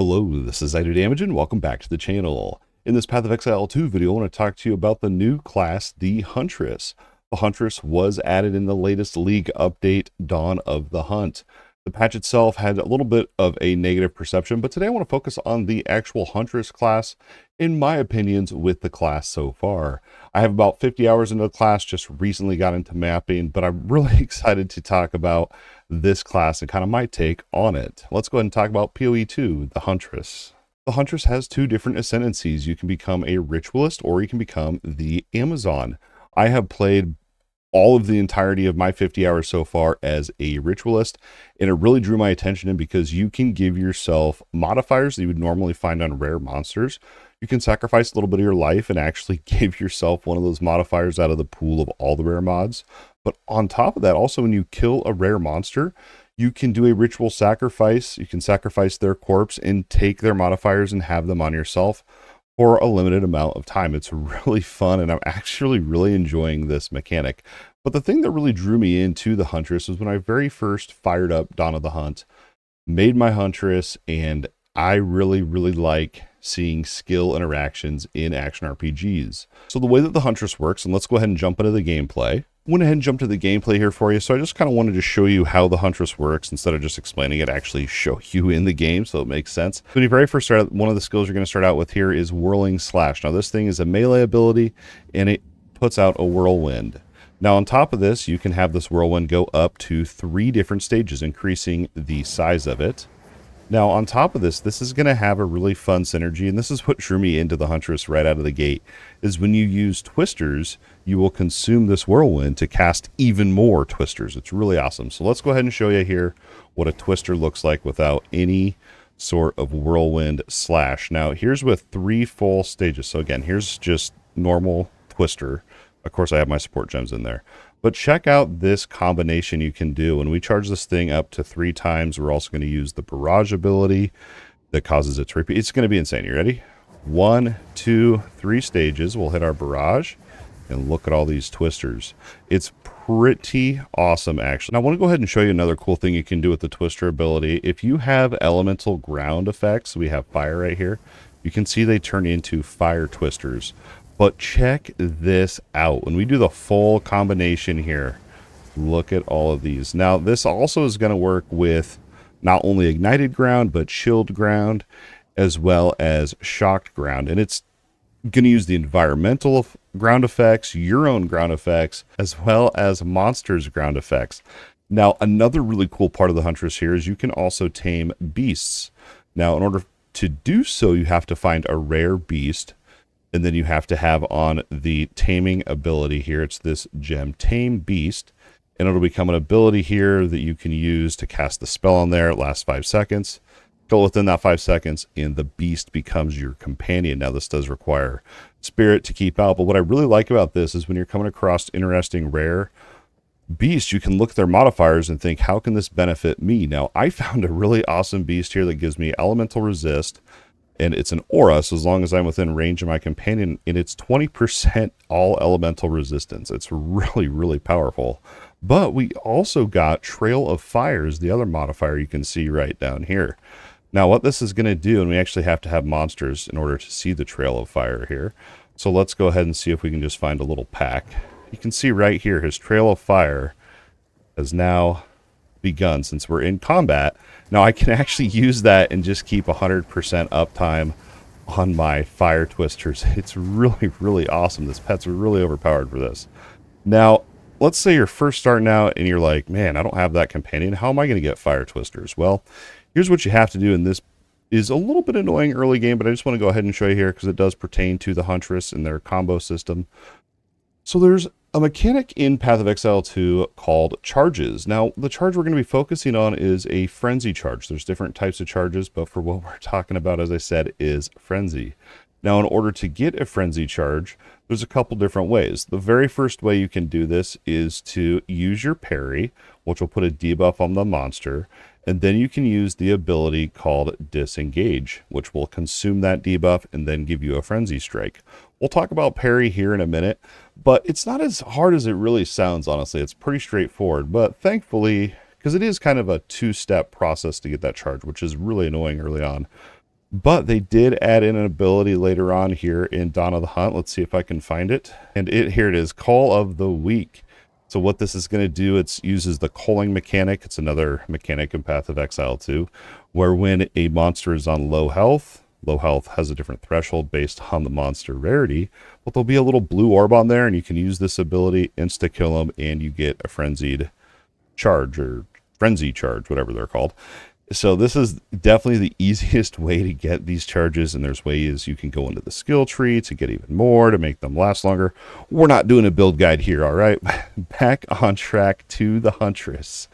Hello, this is Idodmg and welcome back to the channel. In this Path of Exile 2 video, I want to talk to you about the new class, the Huntress. The Huntress was added in the latest League update, Dawn of the Hunt. The patch itself had a little bit of a negative perception, but today I want to focus on the actual Huntress class, in my opinions, with the class so far. I have about 50 hours into the class, just recently got into mapping, but I'm really excited to talk about this class and kind of my take on it. Let's go ahead and talk about PoE 2, the Huntress. The Huntress has two different ascendancies. You can become a ritualist or you can become the Amazon. I have played all of the entirety of my 50 hours so far as a ritualist, and it really drew my attention in because you can give yourself modifiers that you would normally find on rare monsters. You can sacrifice a little bit of your life and actually give yourself one of those modifiers out of the pool of all the rare mods. But on top of that, also when you kill a rare monster, you can do a ritual sacrifice. You can sacrifice their corpse and take their modifiers and have them on yourself for a limited amount of time. It's really fun, and I'm actually really enjoying this mechanic. But the thing that really drew me into the Huntress was when I very first fired up Dawn of the Hunt, made my Huntress, and I really like seeing skill interactions in action RPGs. So the way that the Huntress works, and let's go ahead and jump into the gameplay. Went ahead and jumped to the gameplay here for you, so I just kind of wanted to show you how the Huntress works instead of just explaining it, actually show you in the game so it makes sense. When you very first start out, one of the skills you're going to start out with here is Whirling Slash. Now this thing is a melee ability and it puts out a whirlwind. Now on top of this, you can have this whirlwind go up to 3 different stages, increasing the size of it. Now on top of this is going to have a really fun synergy, and this is what drew me into the Huntress right out of the gate, is when you use twisters, you will consume this whirlwind to cast even more twisters. It's really awesome. So let's go ahead and show you here what a twister looks like without any sort of whirlwind slash. Now here's with 3 full stages. So again, here's just normal twister. Of course I have my support gems in there. But check out this combination you can do. When we charge this thing up to 3 times, we're also going to use the barrage ability that causes it to repeat. It's going to be insane. You ready? 1, 2, 3 stages. We'll hit our barrage and look at all these twisters. It's pretty awesome, actually. Now I want to go ahead and show you another cool thing you can do with the twister ability. If you have elemental ground effects, we have fire right here. You can see they turn into fire twisters. But check this out. When we do the full combination here, look at all of these. Now, this also is going to work with not only ignited ground, but chilled ground, as well as shocked ground. And it's going to use the environmental ground effects, your own ground effects, as well as monsters' ground effects. Now, another really cool part of the Huntress here is you can also tame beasts. Now, in order to do so, you have to find a rare beast, and then you have to have on the taming ability here. It's this gem, Tame Beast, and it'll become an ability here that you can use to cast the spell on there. It lasts 5 seconds. Go within that 5 seconds, and the beast becomes your companion. Now, this does require spirit to keep out, but what I really like about this is when you're coming across interesting rare beasts, you can look at their modifiers and think, how can this benefit me? Now, I found a really awesome beast here that gives me elemental resist, and it's an aura, so as long as I'm within range of my companion, and it's 20% all elemental resistance. It's really powerful. But we also got Trail of Fires, the other modifier you can see right down here. Now what this is going to do, and we actually have to have monsters in order to see the Trail of Fire here. So let's go ahead and see if we can just find a little pack. You can see right here, his Trail of Fire has now begun since we're in combat. Now I can actually use that and just keep 100% uptime on my fire twisters. It's really awesome. This pet's really overpowered for this. Now let's say you're first starting out and you're like, man, I don't have that companion. How am I going to get fire twisters? Well, here's what you have to do, and this is a little bit annoying early game, but I just want to go ahead and show you here because it does pertain to the Huntress and their combo system. So there's a mechanic in Path of Exile 2 called charges. Now, the charge we're going to be focusing on is a frenzy charge. There's different types of charges, but for what we're talking about, as I said, is frenzy. Now, in order to get a frenzy charge, there's a couple different ways. The very first way you can do this is to use your parry, which will put a debuff on the monster, and then you can use the ability called disengage, which will consume that debuff and then give you a frenzy strike. We'll talk about parry here in a minute, but it's not as hard as it really sounds, honestly. It's pretty straightforward, but thankfully, because it is kind of a 2-step process to get that charge, which is really annoying early on. But they did add in an ability later on here in Dawn of the Hunt. Let's see if I can find it. And here it is, Call of the Week. So what this is going to do, it uses the calling mechanic. It's another mechanic in Path of Exile 2, where when a monster is on low health has a different threshold based on the monster rarity, but there'll be a little blue orb on there, and you can use this ability, insta-kill them, and you get a frenzied charge, or frenzy charge, whatever they're called. So this is definitely the easiest way to get these charges, and there's ways you can go into the skill tree to get even more, to make them last longer. We're not doing a build guide here, all right? Back on track to the Huntress.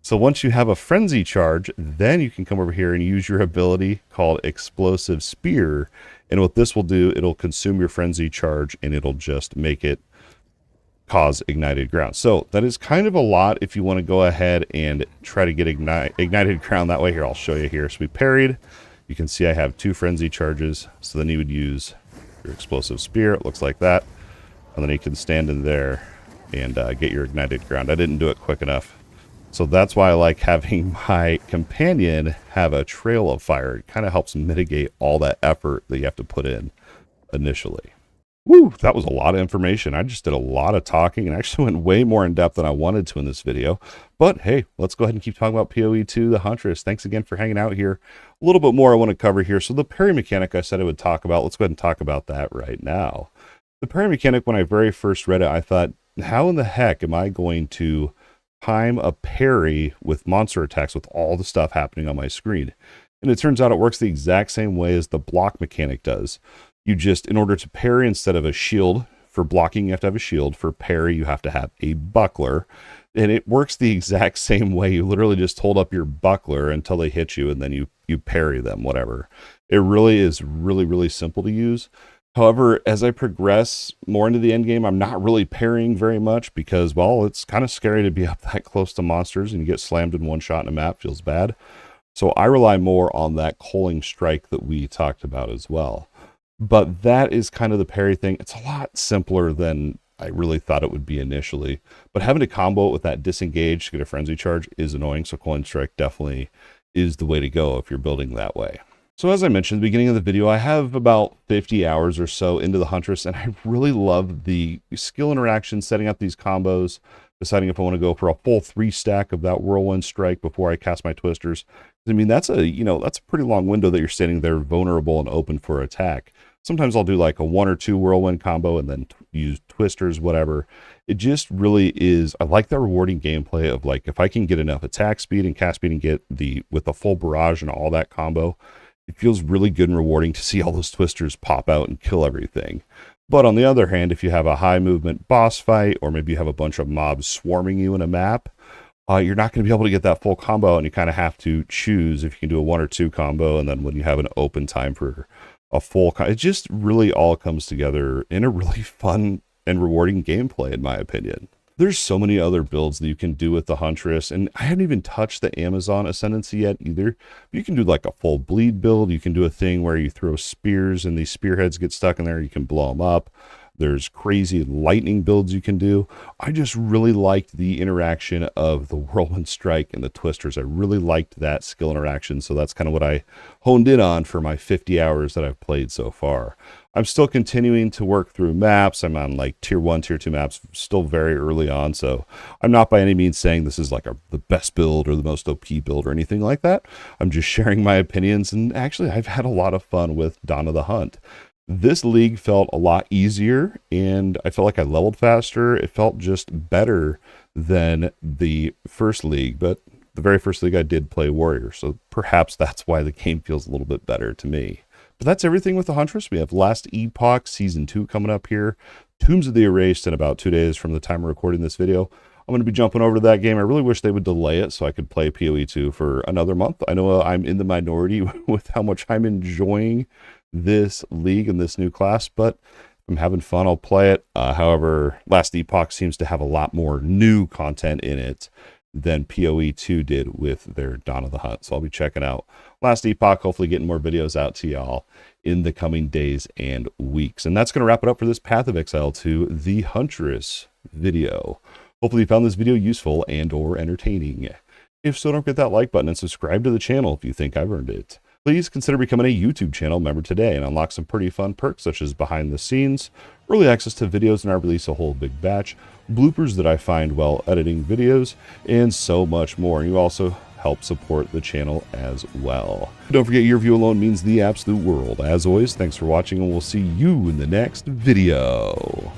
So once you have a frenzy charge, then you can come over here and use your ability called Explosive Spear, and what this will do, it'll consume your frenzy charge, and it'll just make it cause ignited ground. So that is kind of a lot if you want to go ahead and try to get ignited ground that way. Here, I'll show you here. So we parried. You can see I have 2 frenzy charges. So then you would use your explosive spear. It looks like that. And then you can stand in there and get your ignited ground. I didn't do it quick enough. So that's why I like having my companion have a trail of fire. It kind of helps mitigate all that effort that you have to put in initially. Woo, that was a lot of information. I just did a lot of talking and actually went way more in depth than I wanted to in this video. But hey, let's go ahead and keep talking about PoE 2, the Huntress. Thanks again for hanging out here. A little bit more I want to cover here. So the parry mechanic I said I would talk about. Let's go ahead and talk about that right now. The parry mechanic, when I very first read it, I thought, how in the heck am I going to time a parry with monster attacks with all the stuff happening on my screen? And it turns out it works the exact same way as the block mechanic does. You just, in order to parry, instead of a shield, for blocking you have to have a shield, for parry you have to have a buckler, and it works the exact same way. You literally just hold up your buckler until they hit you, and then you parry them, whatever. It really is really simple to use. However, as I progress more into the end game, I'm not really parrying very much because, well, it's kind of scary to be up that close to monsters and you get slammed in one shot in a map, feels bad. So I rely more on that culling strike that we talked about as well. But that is kind of the parry thing. It's a lot simpler than I really thought it would be initially. But having to combo it with that disengage to get a frenzy charge is annoying. So culling strike definitely is the way to go if you're building that way. So as I mentioned at the beginning of the video, I have about 50 hours or so into the Huntress, and I really love the skill interaction, setting up these combos, deciding if I want to go for a full 3 stack of that whirlwind strike before I cast my twisters. I mean, that's a pretty long window that you're standing there vulnerable and open for attack. Sometimes I'll do like a 1 or 2 whirlwind combo and then use twisters, whatever. It just really is, I like that rewarding gameplay of like, if I can get enough attack speed and cast speed and get with the full barrage and all that combo, it feels really good and rewarding to see all those twisters pop out and kill everything. But on the other hand, if you have a high movement boss fight, or maybe you have a bunch of mobs swarming you in a map, you're not going to be able to get that full combo, and you kind of have to choose if you can do a 1 or 2 combo, and then when you have an open time for a full it just really all comes together in a really fun and rewarding gameplay, in my opinion. There's so many other builds that you can do with the Huntress, and I haven't even touched the Amazon Ascendancy yet either. You can do like a full bleed build. You can do a thing where you throw spears and these spearheads get stuck in there. You can blow them up. There's crazy lightning builds you can do. I just really liked the interaction of the whirlwind strike and the twisters. I really liked that skill interaction, so that's kind of what I honed in on for my 50 hours that I've played so far. I'm still continuing to work through maps. I'm on like tier 1, tier 2 maps, still very early on, so I'm not by any means saying this is like the best build or the most OP build or anything like that. I'm just sharing my opinions, and actually I've had a lot of fun with Dawn of the Hunt. This league felt a lot easier, and I felt like I leveled faster. It felt just better than the first league, but the very first league I did play Warrior, so perhaps that's why the game feels a little bit better to me. But that's everything with the Huntress. We have Last Epoch Season 2 coming up here. Tombs of the Erased in about 2 days from the time of recording this video. I'm going to be jumping over to that game. I really wish they would delay it so I could play PoE 2 for another month. I know I'm in the minority with how much I'm enjoying this league and this new class, but if I'm having fun, I'll play it. However, Last Epoch seems to have a lot more new content in it than PoE 2 did with their Dawn of the Hunt. So I'll be checking out Last Epoch, hopefully getting more videos out to y'all in the coming days and weeks. And that's going to wrap it up for this Path of Exile 2, the Huntress video. Hopefully you found this video useful and or entertaining. If so, don't forget that like button and subscribe to the channel if you think I've earned it. please consider becoming a YouTube channel member today and unlock some pretty fun perks such as behind the scenes, early access to videos, and I release a whole big batch, bloopers that I find while editing videos, and so much more. And you also help support the channel as well. Don't forget, your view alone means the absolute world. As always, thanks for watching, and we'll see you in the next video.